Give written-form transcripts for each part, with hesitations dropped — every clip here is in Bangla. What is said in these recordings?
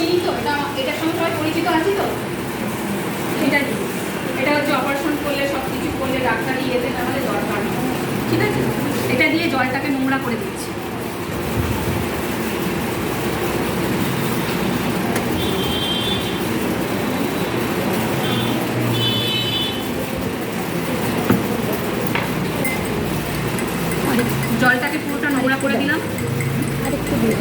চিনি তো, এটার সঙ্গে সবাই পরিচিত আছি তো। এটা হচ্ছে অপারেশন করলে, সব কিছু করলে ডাক্তারি ইয়েতে তাহলে দরকার, ঠিক আছে। এটা দিয়ে জলটাকে নোংরা করে দিচ্ছি। জলটাকে পুরোটা নোংরা করে দিলাম। আরেকটু দিয়ে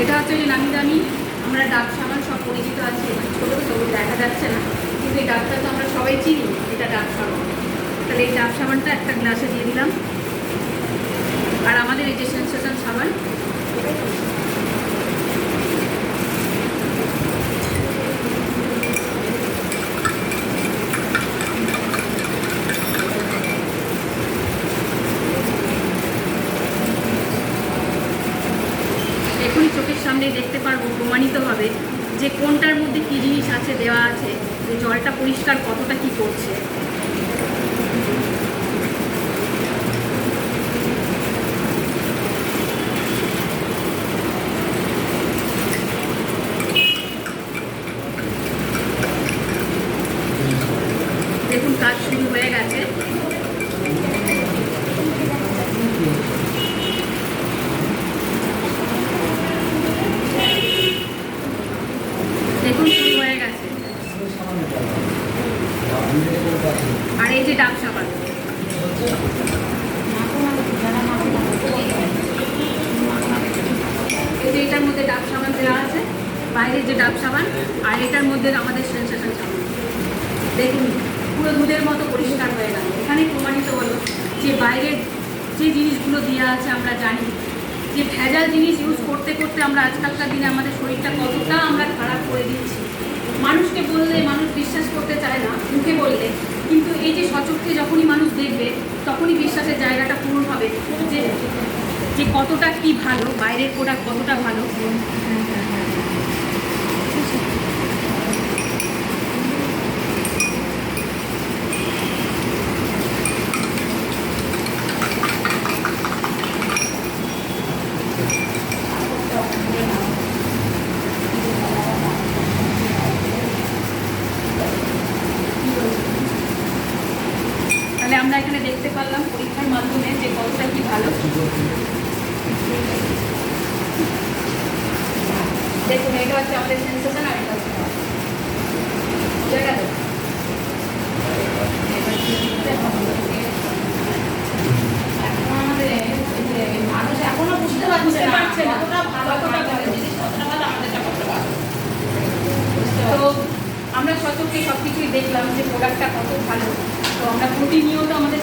এটা হচ্ছে যে নামি দামি আমরা ডাব সাবান সব পরিচিত আছে, ছোটো ছোটো দেখা যাচ্ছে না, কিন্তু এই ডাবটা তো আমরা সবাই চিনি, এটা ডাব সাবান। তাহলে এই ডাব সাবানটা একটা গ্লাসে দিয়ে দিলাম। আর আমাদের এই যে সেন্সেশন সাবান, এখনই চোখের সামনে দেখতে পারবো প্রমাণিতভাবে যে কোনটার মধ্যে কী জিনিস আছে, দেওয়া আছে, যে জলটা পরিষ্কার কতটা কি করছে। দেখুন কাজ শুরু হয়ে গেছে। দেখুন শুরু হয়ে গেছে। আর এই যে ডাব সাবান, এই যে এটার মধ্যে ডাব সাবান দেওয়া আছে, বাইরের যে ডাব সাবান, আর এটার মধ্যে আমাদের সেন্সেশন সাবান। দেখুন পুরো দুধের মতো পরিষ্কার হয়ে গেল। এখানে প্রমাণিত হলো যে বাইরের যে জিনিসগুলো দেওয়া আছে আমরা জানি যে ভেজাল জিনিস ইউজ করতে করতে আমরা আজকালকার দিনে আমাদের শরীরটা কতটা আমরা খারাপ করে দিচ্ছি। মানুষকে বললে মানুষ বিশ্বাস করতে চায় না, মুখে বললে, কিন্তু এই যে সচক্ষে যখনই মানুষ দেখবে তখনই বিশ্বাসের জায়গাটা পূরণ হবে যে যে কতটা কি ভালো, বাইরের প্রোডাক্ট কতটা ভালো। তাহলে আমরা এখানে দেখতে পারলাম পরীক্ষার মাধ্যমে যে কতটা কি ভালো। দেখুন এটা হচ্ছে আমাদের সেন্সেশন, আর এটা হচ্ছে বুঝে গেল। মানুষ এখনো বুঝতে পারছে না কতটা ভালো, তো আমরা সচক্ষে সব কিছুই দেখলাম যে প্রোডাক্টটা কত ভালো। তো আমরা প্রতিনিয়ত আমাদের